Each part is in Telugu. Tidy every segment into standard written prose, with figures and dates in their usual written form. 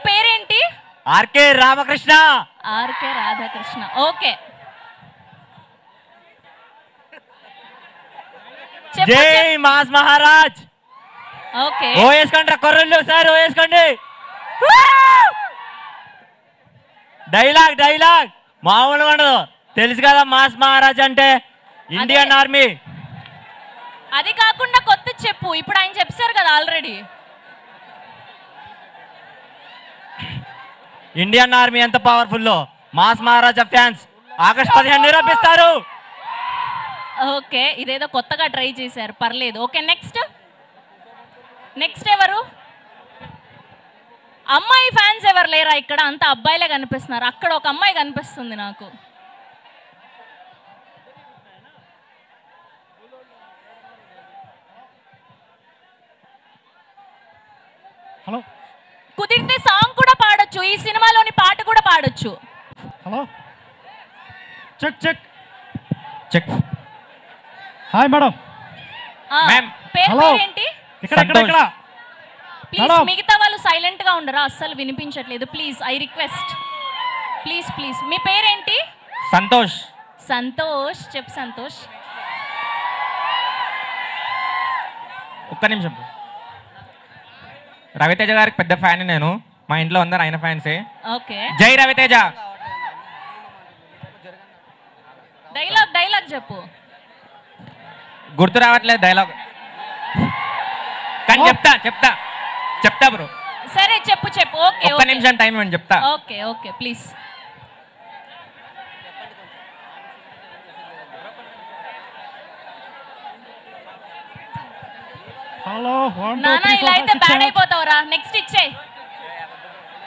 పేరేంటి? RK Ramakrishna. RK Radhakrishna. Okay, జై మాస్ మహారాజ్. ఓకే, ఓయేసుకోండి కొర్రలు సార్, ఓయేసుకోండి. డైలాగ్ మామూలుగా ఉండదు, తెలుసు కదా మాస్ మహారాజ్ అంటే ఇండియన్ ఆర్మీ. అది కాకుండా కొత్త చెప్పు, ఇప్పుడు ఆయన చెప్పారు కదా ఆల్రెడీ. ఇండియన్ ఆర్మీ ఎంత పవర్ఫుల్, మాస్ మహారాజా ఫ్యాన్స్ ఆగస్ట్ 15 నిరూపిస్తారు. ఓకే, ఇదేదో కొత్తగా ట్రై చేశారు, పర్లేదు. ఓకే, నెక్స్ట్ ఎవరు? అమ్మాయి ఫ్యాన్స్ ఎవరు లేరా ఇక్కడ? అంత అబ్బాయిలే కనిపిస్తున్నారు. అక్కడ ఒక అమ్మాయి కనిపిస్తుంది నాకు. హలో, కుదిరితే సాంగ్ కూడా పాడొచ్చు, ఈ సినిమాలోని పాట కూడా పాడొచ్చు. Hello, check. Hi madam. పేరేంటి? ఇక్కడ. ప్లీజ్ మిగతా వాళ్ళు సైలెంట్ గా ఉండరా, అస్సలు వినిపించట్లేదు. Please I request, please. మీ పేరేంటి? సంతోష్. చెప్పు సంతోష్. ఒక్క నిమిషం. రవితేజ గారికి పెద్ద ఫ్యాన్ నేను, మా ఇంట్లో అందరు ఆయన ఫ్యాన్సే. ఓకే, జై రవితేజ. డైలాగ్ చెప్పు. గుర్తు రావట్లేదు డైలాగ్, కానీ చెప్తా బ్రో. సరే చెప్పు. ఓకే, ఒక్క నిమిషం టైం ఇవ్వండి, చెప్తా. Okay please. హలో, నానా ఇలా అయితే బ్యాడ్ అయిపోతావురా. నెక్స్ట్ ఇచ్చే.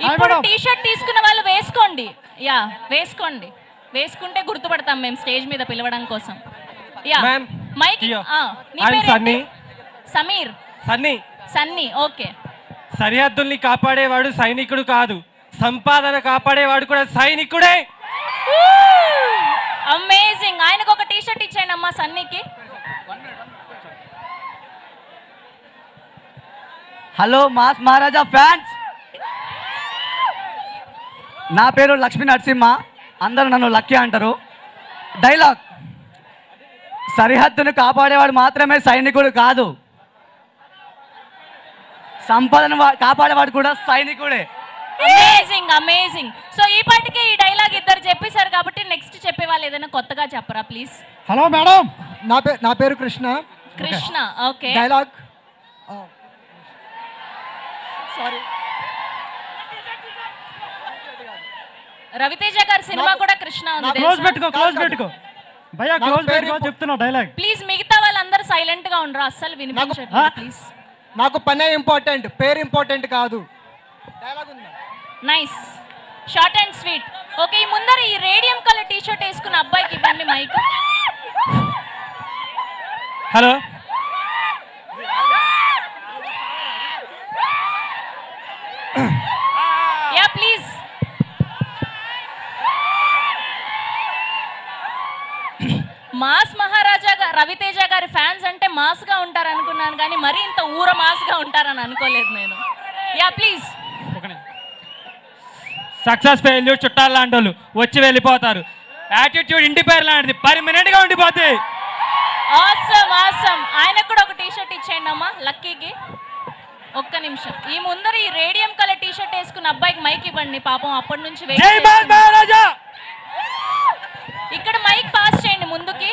ఇప్పుడు టీ షర్ట్ తీసుకున్న వాళ్ళు వేసుకోండి. వేసుకుంటే గుర్తుపడతాం మేము స్టేజ్ మీద పిలవడం కోసం. మైక్. సమీర్. సన్నీ. ఓకే. సరిహద్దుల్ని కాపాడేవాడు సైనికుడు కాదు, సంపాదన కాపాడేవాడు కూడా సైనికుడే. అమేజింగ్. ఆయనకు ఒక టీ షర్ట్ ఇచ్చేయండి అమ్మా సన్నీకి. హలో మాస్ మహారాజా ఫ్యాన్స్, నా పేరు లక్ష్మీ నరసింహ, అందరూ నన్ను లక్కీ అంటారు. డైలాగ్: సరిహద్దును కాపాడేవాడు మాత్రమే సైనికుడు కాదు, సంపదను కాపాడేవాడు కూడా సైనికుడే. అమేజింగ్. సో ఈ పాటికే ఈ డైలాగ్ ఇద్దరు చెప్పేశారు కాబట్టి నెక్స్ట్ చెప్పే వాళ్ళు ఏదైనా కొత్తగా చెప్పరా ప్లీజ్. హలో మేడం, నా పేరు కృష్ణ. ఓకే. డైలాగ్: రవితేజ గారి సినిమా కూడా కృష్ణ ఉంది. క్లోజ్ పెట్టుకో భయ్యా, క్లోజ్ పెట్టుకో చెప్తున్నా డైలాగ్. ప్లీజ్ మిగతా వాళ్ళందరూ సైలెంట్ గా ఉండరు, అస్సలు వినిపించట్లేదు ప్లీజ్. నాకు పనే ఇంపార్టెంట్, పేరు ఇంపార్టెంట్ కాదు. Nice, short and sweet. Okay, ఈ ముందర ఈ రేడియం కలర్ టీ షర్ట్ వేసుకున్న అబ్బాయికి ఇవ్వండి మైక్. Hello, please. మాస్ మహారాజా రవితేజ గారి ఫ్యాన్స్ అంటే మాస్ గా ఉంటారు అనుకున్నాను, కానీ మరీ ఇంత ఊర మాస్ గా ఉంటారని అనుకోలేదు నేను. ప్లీజ్. సక్సెస్ ఫెయిల్యూర్ చుట్టాలు లాంటి వాళ్ళు వచ్చి వెళ్ళిపోతారు, యాటిట్యూడ్ ఇంటి పేరు లాంటిది పర్మనెంట్ గా ఉండిపోతాయి. ఆసమ్. ఆయనకు కూడా ఒక టీ షర్ట్ ఇచ్చేయండి అమ్మా లక్కీకి. ఒక్క నిమిషం. ఈ ముందర ఈ రేడియం కలర్ టీ షర్ట్ వేసుకున్న అబ్బాయికి మైక్ ఇవ్వండి, పాపం అప్పటి నుంచి ఇక్కడ మైక్ పాస్ చేయండి ముందుకి.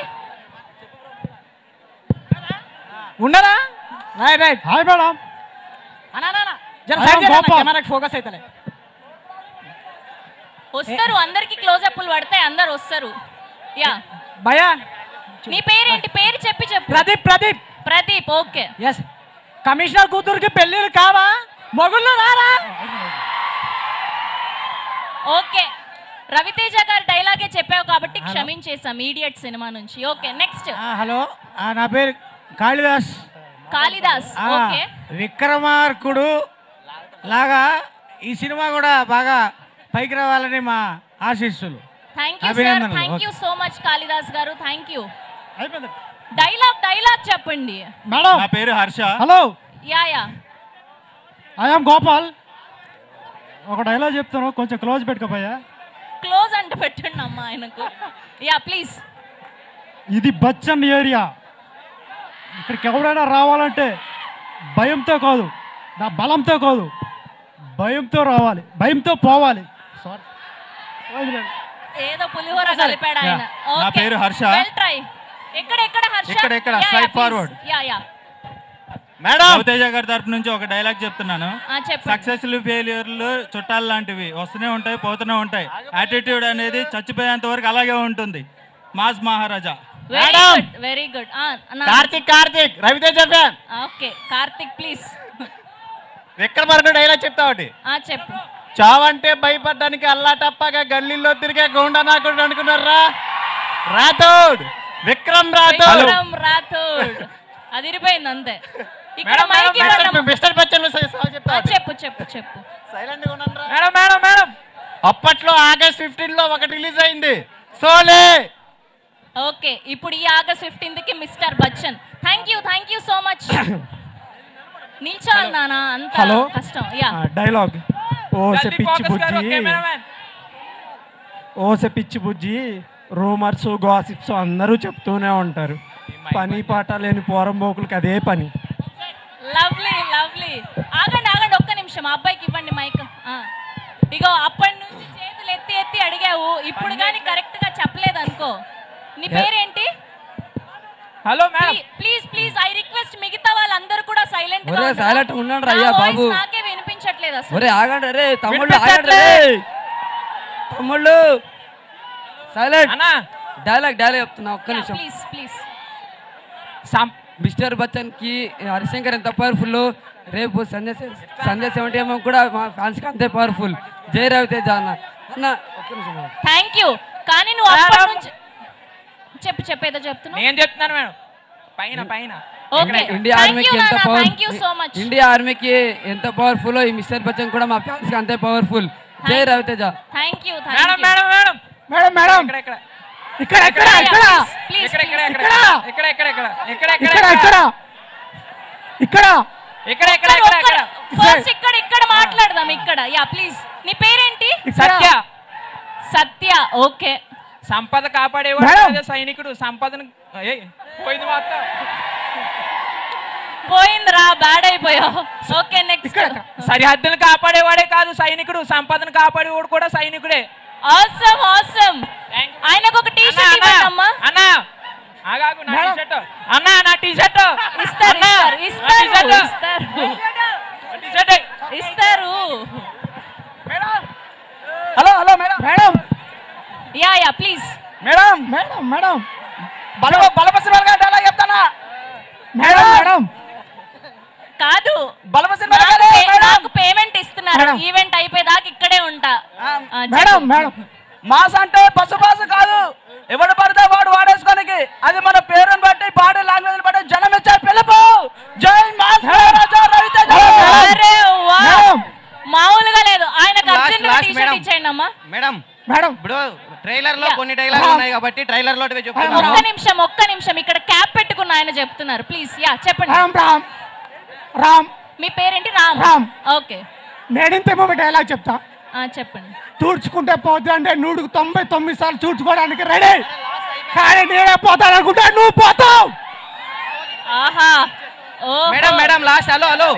ఉండరా? రైట్. Hi madam. ఫోకస్ అయితే వస్తారు, అందరికి క్లోజ్ అప్లు పడతాయి, అందరు వస్తారు. భయా, నీ పేరేంటి? పేరు చెప్పు. ప్రదీప్. ఓకే. కమిషనర్ కూతురికి పెళ్ళిళ్ళు కావా? మొగుళ్ళు రారా? ఓకే, రవితేజ గారి డైలాగే చెప్పావు కాబట్టి క్షమించేసాం ఈడియట్ సినిమా నుంచి. Okay, next. హలో, నా పేరు కాళిదాస్. ఓకే. విక్రమార్కుడు లాగా ఈ సినిమా కూడా బాగా పైకి రావాలని మా ఆశీస్సులు. Thank you so much Kalidas గారు, థ్యాంక్ యూ. డైలాగ్ చెప్పండి. మేడం, నా పేరు హర్ష. హలో. ఐఎమ్ గోపాల్. ఒక డైలాగ్ చెప్తాను, కొంచెం క్లోజ్ పెట్టుకోపోయా. క్లోజ్ అంటే పెట్టండి అమ్మా ఆయనకు. Yeah please. ఇది బచ్చన్ ఏరియా. ఇక్కడికి ఎవరైనా రావాలంటే భయంతో కాదు, నా బలంతో కాదు, భయంతో రావాలి, భయంతో పోవాలి. సారీ, ఏదో పులిహోర కలిపాడు ఆయన. నా పేరు హర్ష. Well try. ఎక్కడ హర్ష? ఇక్కడ straight forward. Yeah madam, Ravi Teja గారి తరపు నుంచి ఒక డైలాగ్ చెప్తున్నాను. చెప్పండి. సక్సెస్లు ఫెయిల్యూర్లు చుట్టాలు లాంటివి, వస్తూనే ఉంటాయి పోతూనే ఉంటాయి. యాటిట్యూడ్ అనేది చచ్చిపోయేంత వరకు అలాగే ఉంటుంది. మాస్ మహారాజా. Very good. Karthik Ravi Teja fan. Okay Karthik please. Vikramarkudu dialogue చెప్తావు. చెప్పు. చావంటే భయపడ్డానికి అల్లాటప్పగా గల్లీలో తిరిగే గౌండనాకుడు అనుకున్నారా? రాథోడ్, విక్రమ్ రాథోడ్. అది ఇరిపోయింది అంతే. ఇక్కడ మైక్ ఇవ్వండి. మిస్టర్ బచ్చన్ చెప్పు. సైలెంట్ గా ఉండండి. మేడం అప్పట్లో ఆగస్ట్ 15 లో ఒకటి రిలీజ్ అయింది, సోలే. ఓకే, ఇప్పుడు ఈ ఆగస్ట్ 15 కి mister Bachchan. Thank you so much. నిల్చోవాలి నానా, అంత కష్టం. Yeah dialogue. ఓసే పిచ్చి బుజ్జి రూమర్స్ గాసిప్స్ అందరూ చెప్తూనే ఉంటారు. పని పాట లేని పోరంబోకులకి అదే పని. లవ్లీ. ఆగండి ఒక్క నిమిషం. ఆ అబ్బాయికి ఇవ్వండి మైక్. ఇగో అప్పటి నుంచి చేతులు ఎత్తి అడిగావు, ఇప్పుడు కానీ కరెక్ట్ గా చెప్పలేదు అనుకో. నీ పేరేంటి? Hello madam. Please I request మిగతా వాళ్ళందరూ కూడా సైలెంట్ గా ఉండండి. సైలెంట్ ఉండండి అయ్యా బాబు. నాకే వినిపించట్లేదు అసలు. ఒరే ఆగండి రే తమ్ముళ్ళు, ఆగండి రే తమ్ముళ్ళు. సైలెంట్. డైలాగ్ చెప్తున్నా, ఒక్క నిమిషం. ప్లీజ్. మిస్టర్ బచ్చన్ కి హరిశంకర్ ఎంత పవర్ఫుల్, రేపు సంజయ్ 70 కూడా మా ఫ్యాన్స్ కి అంతే పవర్ఫుల్. జై రవితేజ అన్న. ఒక్క నిమిషం. Thank you. కానీ నువ్వు అప్పటి నుంచి చెప్పేదో చెప్తున్నా. నేను చెప్తున్నాను మేడం. పైన ఓకే. ఇండియా ఆర్మీకి ఎంత thank you so much. India ఆర్మీకి ఎంత పవర్ఫుల్, ఈ మిస్టర్ బచ్చన్ కూడా మా ఫ్యాన్స్ కి అంతే పవర్ఫుల్. జై రవితేజ. Thank you. ఇక్కడ మాట్లాడదాం. ఇక్కడ యా ప్లీజ్. నీ పేరేంటి? సత్య. ఓకే. సంపద కాపాడేవాడు సైనికుడు. సంపదను పోయిందిరా, బ్యాడ్ అయిపోయావు. Okay next. సరిహద్దును కాపాడేవాడే కాదు సైనికుడు, సంపదను కాపాడేవాడు కూడా సైనికుడే. ఆసమ్. ఆయనకు ఒక టీ షర్ట్ ఇవ్వండి అమ్మా. అన్నా నా టీ షర్ట్ ఇస్తారు. Hello madam. Yeah please. Madam బలపసిన డైలాగ్ చెప్తానా? మేడం కాదు, నాకు పేమెంట్ ఇస్తున్నారు. ఈవెంట్ అయిపోయేదాకా ఇక్కడే ఉంటా. మేడం మాస్ అంటే బస్సు కాదు, ఎవడు పడితే వాడు వాడేసుకోనికి. అది మన పేరుని బట్టి, పాడే లాంగ్వేజ్ బట్టి జనం ఇచ్చే పిలుపు. జై మాస్ మహారాజా రవితేజ. మామూలుగా లేదు. ఆయనకు అర్జెంట్ టీ షర్ట్ ఇచ్చేయండి అమ్మా. మేడం ఇప్పుడు ట్రైలర్ లో కొన్ని డైలాగ్ ఉన్నాయి కాబట్టి ట్రైలర్ లో ఒక్క నిమిషం. ఇక్కడ క్యాప్ పెట్టుకున్న ఆయన చెప్తున్నారు. ప్లీజ్ యా చెప్పండి. రామ్. మీ పేరేంటి? రామ్. ఓకే. నేను ఇంతేమో డైలాగ్ చెప్తా. చెప్పండి. తూడ్చుకుంటే పోతా అంటే 199 సార్లు చూడ్చుకోవడానికి రెడీ, కానీ నేనే పోతాననుకుంటే నువ్వు పోతావు. ఆహా. Madam last. హలో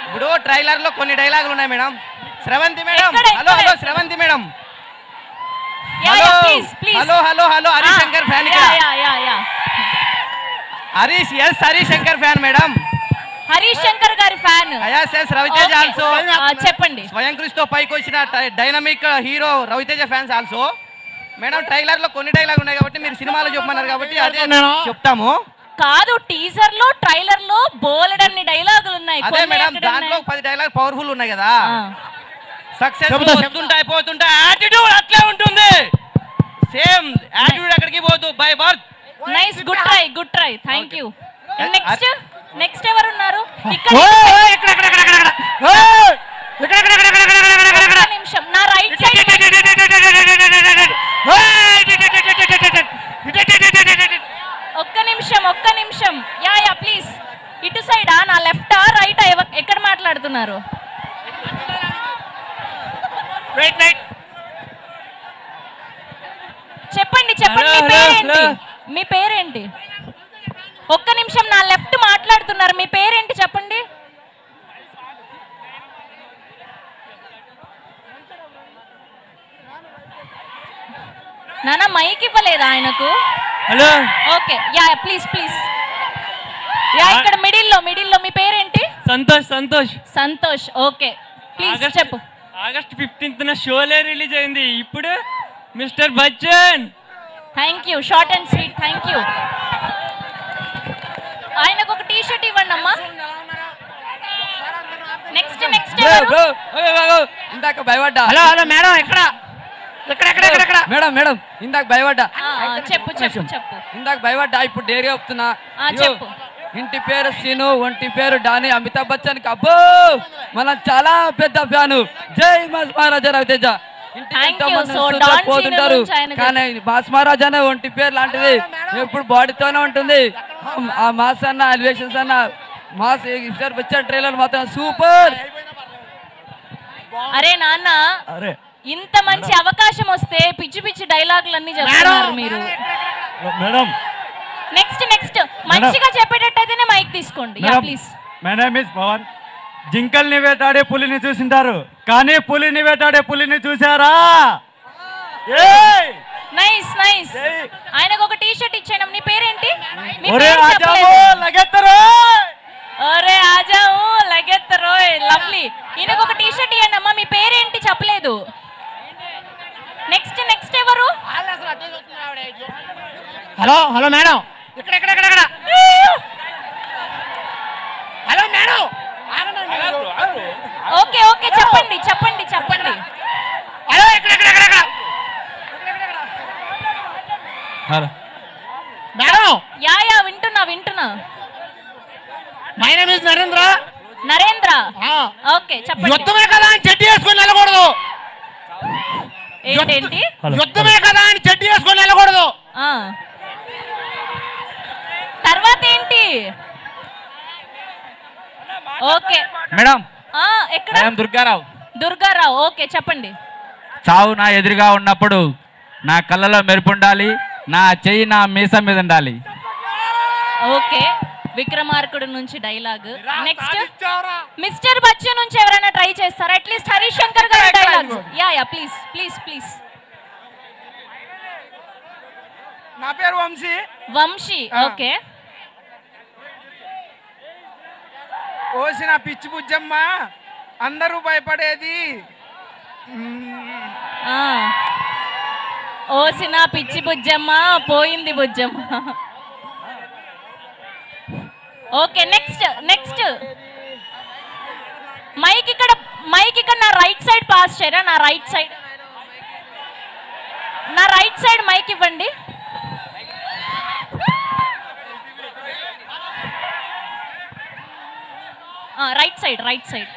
ఇప్పుడు ట్రైలర్ లో కొన్ని డైలాగులు ఉన్నాయి madam. Sravanthi madam. Hello Sravanthi madam. Hello Harishankar fan. Harishankar fan madam. Harishankar గారి ఫ్యాన్. రవితేజ ఆల్సో. చెప్పండి. స్వయం కృషితో పైకి వచ్చిన dynamic hero Ravi Teja fans also. Madam trailer లో కొన్ని డైలాగ్ ఉన్నాయి కాబట్టి మీరు సినిమాలో చెప్పమన్నారు కాబట్టి అదే చెప్తాము. కాదు, టీజర్ లో ట్రైలర్ లో బోలెడన్ని డైలాగులు ఉన్నాయి. అదే మేడం, దాంట్లో 10 డైలాగ్ పవర్ఫుల్ ఉన్నాయి కదా. సక్సెస్ వస్తుంటాయి పోతుంటాయి, యాటిట్యూడ్ అట్లే ఉంటుంది. సేమ్ యాటిట్యూడ్ ఎక్కడికి పోదు by birth. Nice, good try. Thank you. Next ఎవరు ఉన్నారు? నిమిషం, నా రైట్ సైడ్. ఒక్క నిమిషం. Yeah please. ఇటు సైడా, నా లెఫ్టా రైటా? ఎక్కడ మాట్లాడుతున్నారు? చెప్పండి చెప్పండి, మీ పేరేంటి? మీ పేరేంటి? ఒక్క నిమిషం, నా లెఫ్ట్ మాట్లాడుతున్నారు. మీ పేరేంటి చెప్పండి. నానా మైక్ ఇవ్వలేదా ఆయనకు? Hello okay, yeah please please. Yeah ఇక్కడ మిడిల్లో మీ పేరేంటి? సంతోష్. సంతోష్ సంతోష్. ఓకే ప్లీజ్ చెప్పు. ఆగస్ట్ 15న షోలే రిలీజ్ అయింది. ఇప్పుడు mister Bachchan. Thank you, short and sweet. Thank you. ఆయనకు ఒక టీ షర్ట్ ఇవ్వండి అమ్మా. నెక్స్ట్ ఇందాక భయపడ్డా. హలో హలో మేడం, ఎక్కడ మేడం మేడం ఇందాక భయపడ్డా. చెప్పు చెప్పు చెప్పు. ఇందాక భయపడ్డా, ఇప్పుడు డేరీ చెప్తున్నా. చెప్పు. ఇంటి పేరు సీను, ఒంటి పేరు డానీ. అమితాబ్ బచ్చన్ కి అబ్బో మనం చాలా పెద్ద ఫ్యాను. జై మాస్ మహారాజా రవితేజ. పోతుంటారు కానీ మాస్ మహారాజా అనే ఒంటి పేరు లాంటిది ఎప్పుడు బాడీతోనే ఉంటుంది. ఆ మాస్ అన్న ఎలివేషన్స్ అన్న మాస్ బచ్చన్ ట్రైలర్ మాత్రం సూపర్. అరే నాన్న, అరే ఇంత మంచి అవకాశం వస్తే పిచ్చి పిచ్చి డైలాగులు అన్ని చెప్తున్నారు మీరు. మేడం నెక్స్ట్ మంచిగా చెప్పేటట్టయితేనే మైక్ తీసుకోండి. Yeah please. My name is Pavan. జింకల్ని వేటాడే పులిని చూసింటారు, కానీ పులిని వేటాడే పులిని చూసారా? Nice nice. ఆయనకు ఒక టీ షర్ట్ ఇచ్చాను. నీ పేరేంటి? ఒరే ఆజాము లగెత్తరోయ్. లవ్లీ. ఈయనకు ఒక టీ షర్ట్ ఇవ్వండి అమ్మా. మీ పేరేంటి చెప్పలేదు. నెక్స్ట్ ఎవరు? హలో హలో మేడం, ఇక్కడ హలో మేడం. ఓకే ఓకే చెప్పండి. హలో ఇక్కడ హలో మేడం. యా వింటున్నా. My name is Narendra. Okay చెప్పండి. యుద్ధమే కదా అని చెడ్డి వేసుకొని వెళ్ళకూడదు. ఏంటి? యుద్ధమే కదా అని చెడ్డి వేసుకొని వెళ్ళకూడదు. తర్వాత ఏంటి? ఓకే మేడం ఎక్కడ? దుర్గారావు. ఓకే చెప్పండి. చావు నా ఎదురుగా ఉన్నప్పుడు నా కళ్ళలో మెరుపు ఉండాలి, నా చెయ్యి నా మీసం మీద ఉండాలి. ఓకే, విక్రమార్కుడు నుంచి డైలాగ్. నెక్స్ట్ మిస్టర్ బచ్చన్ నుంచి ఎవరైనా ట్రై చేస్తారా? అట్లీస్ట్ హరీష్ శంకర్ గారి డైలాగ్స్. Yeah please. నా పేరు వంశీ. ఓకే. ఓసిన పిచ్చి బుజ్జమ్మ, అందరూ భయపడేది. ఓసిన పిచ్చి బుజ్జమ్మ, పోయింది బుజ్జమ్మ. ఓకే నెక్స్ట్ మైక్ ఇక్కడ నా రైట్ సైడ్ పాస్ చేయరా? నా రైట్ సైడ్ మైక్ ఇవ్వండి. Right side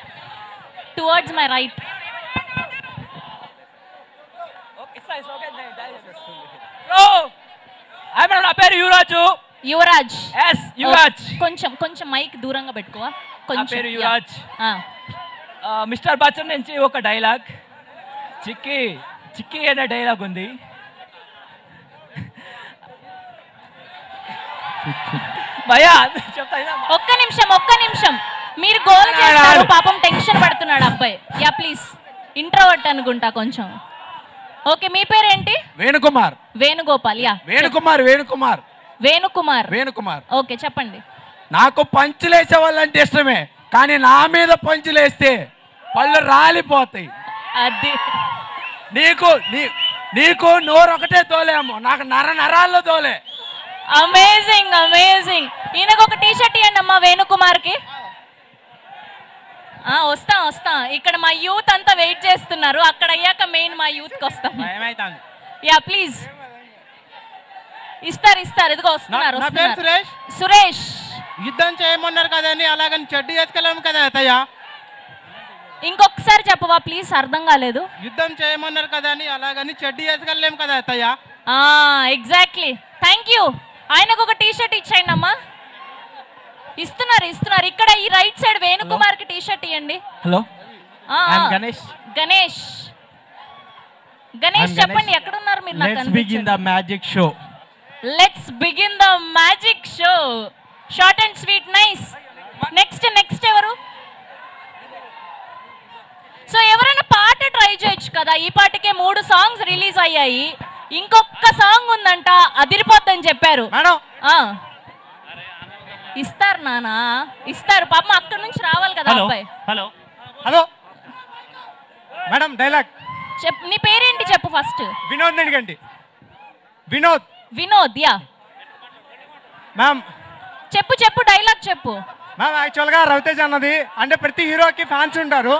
towards my right. నా పేరు యువరాజ్. యువరాజ్. కొంచెం మైక్ దూరంగా పెట్టుకోవా? పేరు యువరాజ్. మిస్టర్ బచ్చన్ నుంచి ఒక డైలాగ్, చిక్కి అనే డైలాగ్ ఉంది. భయ్యా ఒక్క నిమిషం. మీరు గోల్ చేస్తారు, పాపం టెన్షన్ పడుతున్నాడు అబ్బాయి. Yeah please. ఇంట్రోవర్ట్ అనుకుంటా కొంచెం. ఓకే, మీ పేరేంటి? వేణుకుమార్. వేణుగోపాల్. యా వేణుకుమార్. ఓకే చెప్పండి. నాకు పంచులేసే వాళ్ళంటే ఇష్టమే, కానీ నా మీద పంచులేస్తే పళ్ళు రాలిపోతాయి. అది నీకు నోరు ఒకటే తోలేమో, నాకు నరాల్లో తోలే. అమేజింగ్. ఈయనకు ఒక టీ షర్ట్ ఇవ్వండి అమ్మా వేణుకుమార్ కి. వస్తా. ఇక్కడ మా యూత్ అంతా వెయిట్ చేస్తున్నారు. అక్కడ అయ్యాక మెయిన్ మా యూత్ కి వస్తాం. Yeah please. ఇస్తారు. ఇదిగో వస్తున్నారు. సురేష్. యుద్ధం చేయమన్నారు కదండి, అలాగని చెడ్డి వేసుకెళ్ళాము కదా అత్తయ్య. ఇంకొకసారి చెప్పవా ప్లీజ్? అర్థం కాలేదు. యుద్ధం చేయమన్నారు కదా అని అలాగని చెడ్డి వేసుకెళ్ళలేము కదా అత్తయ్య. ఎగ్జాక్ట్లీ. Thank you. ఆయనకు ఒక టీ షర్ట్ ఇచ్చేయండి అమ్మా. ఇస్తున్నారు. ఇక్కడ ఈ రైట్ సైడ్ వేణుకుమార్ కి టీ షర్ట్ ఇవ్వండి. హలో గణేష్. గణేష్ చెప్పండి ఎక్కడున్నారు మీరు? Let's begin the magic show. Let's begin the magic show. Short and sweet, nice. Next ఎవరు? సో ఎవరైనా పాట ట్రై చేయొచ్చు కదా. ఈ పాటకే 3 సాంగ్స్ రిలీజ్ అయ్యాయి. ఇంకొక సాంగ్ ఉందంట, అదిరిపోద్దని చెప్పారు. ఇస్తారు నానా, ఇస్తారు. పాపం అక్కడ నుంచి రావాలి కదా అబ్బాయి. హలో హలో మేడం, డైలాగ్ చెప్పు. నీ పేరేంటి చెప్పు ఫస్ట్. వినోద్ అడిగండి. Vinod yeah ma'am. చెప్పు డైలాగ్ చెప్పు. మ్యామ్ యాక్చువల్గా రవితేజ అన్నది అంటే ప్రతి హీరోకి ఫ్యాన్స్ ఉంటారు.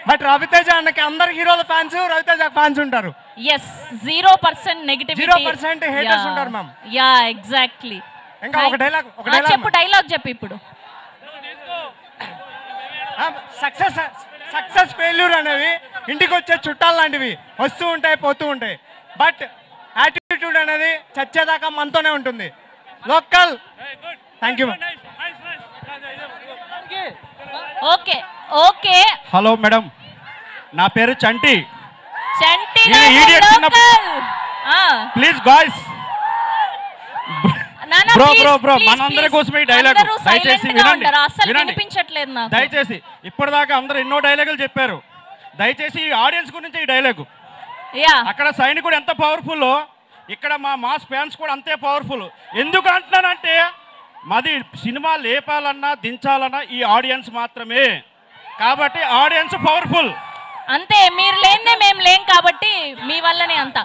బట్ రవితేజ అన్నకి అందరు హీరోల ఫ్యాన్స్, రవితేజ ఫ్యాన్స్ ఉంటారు. ఎస్, 0% నెగటివిటీ, 0% haters ఉంటారు మ్యామ్. Yeah exactly. ఇంకా ఒక డైలాగ్ చెప్పు, డైలాగ్ చెప్పు ఇప్పుడు. సక్సెస్ ఫెయిల్యూర్ అనేవి ఇంటికి వచ్చే చుట్టాలు లాంటివి, వస్తూ ఉంటాయి పోతూ ఉంటాయి. బట్ యాటిట్యూడ్ అనేది చచ్చేదాకా మనతోనే ఉంటుంది. Local. Thank you. Okay. Hello madam, నా పేరు చంటి. ప్లీజ్ గాయ్స్, బ్రో మనందరి కోసమే డైలాగ్. దయచేసి వినిపించట్లేదు నాకు. దయచేసి ఇప్పటిదాకా అందరూ ఎన్నో డైలాగులు చెప్పారు. దయచేసి ఈ ఆడియన్స్ గురించి ఈ డైలాగు. అక్కడ సైనికుడు ఎంత పవర్ఫుల్, ఇక్కడ మా మాస్ ఫ్యాన్స్ కూడా అంతే పవర్ఫుల్. ఎందుకు అంటున్నానంటే మాది సినిమా లేపాలన్నా దించాలన్నా ఈ ఆడియన్స్ మాత్రమే. కాబట్టి ఆడియన్స్ పవర్ఫుల్ అంతే. మీరు లేనే మేము లేం కాబట్టి మీ వల్లనే అంత.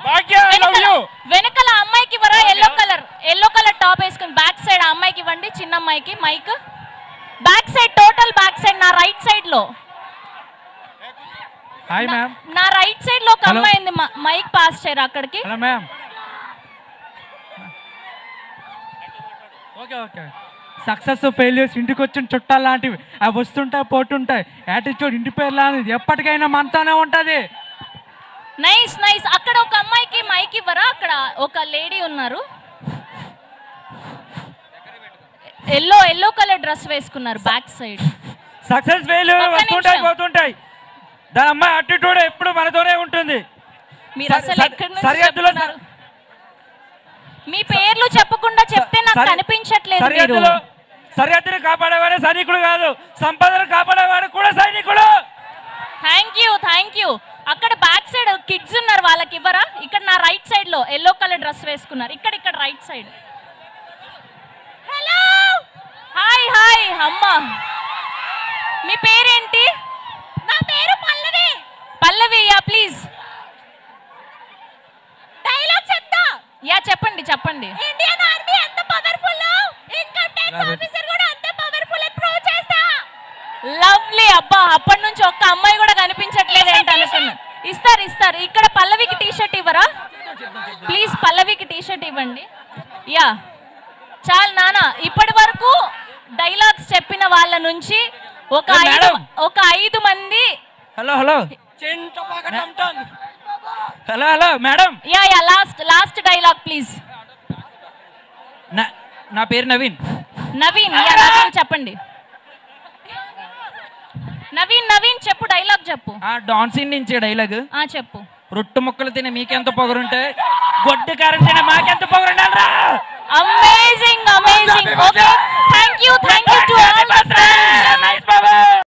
వెనకాల అమ్మాయికి ఇవ్వరా? ఎల్లో కలర్ టాప్ వేసుకుని బ్యాక్ సైడ్ ఆ అమ్మాయికి ఇవ్వండి, చిన్న అమ్మాయికి mike. Back side, total back side, నా రైట్ సైడ్ లో. Hi ma'am. నా రైట్ సైడ్ లో ఒక అమ్మాయి ఉంది, మైక్ పాస్ చేయరా అక్కడికి. Hello ma'am. Okay. Success failures ఇంటికి వచ్చిన చుట్టాలు లాంటివి, అవి వస్తుంటాయి పోతుంటాయి. యాటిట్యూడ్ ఇంటి పేరు లాంటిది, ఎప్పటికైనా మనతోనే ఉంటుంది. నైస్. అక్కడ ఒక అమ్మాయికి మైక్ ఇవ్వరా? అక్కడ ఒక లేడీ ఉన్నారు, ఎల్లో కలర్ డ్రెస్ వేసుకున్నారు బ్యాక్ సైడ్. సక్సెస్ ఫెయిల్యూర్ వస్తుంటాయి పోతుంటాయి, దాని అమ్మాయి యాటిట్యూడ్ ఎప్పుడు మనతోనే ఉంటుంది. మీరు అసలు ఎక్కడి నుంచి చెప్తున్నారు? మీ పేర్లు చెప్పకుండా చెప్తే నాకు కనిపించట్లేదు. సరిహద్దును కాపాడేవాడే సైనికుడు కాదు, సంపదను కాపాడేవాడు కూడా సైనికుడు. Thank you. అక్కడ బ్యాక్ సైడ్ కిడ్స్ ఉన్నారు, వాళ్ళకి ఇవ్వరా? ఇక్కడ నా రైట్ సైడ్ లో ఎల్లో కలర్ డ్రెస్ వేసుకున్నారు, ఇక్కడ రైట్ సైడ్. హలో, హాయ్ అమ్మా. మీ పేరేంటి? నా పేరు పల్లవి. Yeah please. డైలాగ్ చెప్తా. యా చెప్పండి. ఇండియన్ ఆర్మీ ఎంత పవర్ఫుల్, ఇన్కమ్ ట్యాక్స్ ఆఫీసర్ కూడా అంతే పవర్ఫుల్ అని ప్రూవ్ చేస్తా. లవ్లీ. అబ్బా, అప్పటి నుంచి ఒక్క అమ్మాయి కూడా కనిపించట్లేదు ఏంటి అనుకున్నా. ఇస్తారు. ఇక్కడ పల్లవికి టీ షర్ట్ ఇవ్వరా ప్లీజ్? పల్లవికి టీ షర్ట్ ఇవ్వండి. యా చాలు నాన్న. ఇప్పటి వరకు డైలాగ్స్ చెప్పిన వాళ్ళ నుంచి ఒక 5 మంది. Hello madam. Yeah last dialogue please. నా పేరు నవీన్. నవీన్ చెప్పండి. నవీన్ చెప్పు, డైలాగ్ చెప్పు. డాన్సింగ్ నుంచి డైలాగ్ చెప్పు. రొట్టు ముక్కలు తినే మీకెంత పొగరుంటే గొడ్డు కారం తినే మాకెంత పొగరుండాలరా. Amazing. Okay, thank you to all the friends.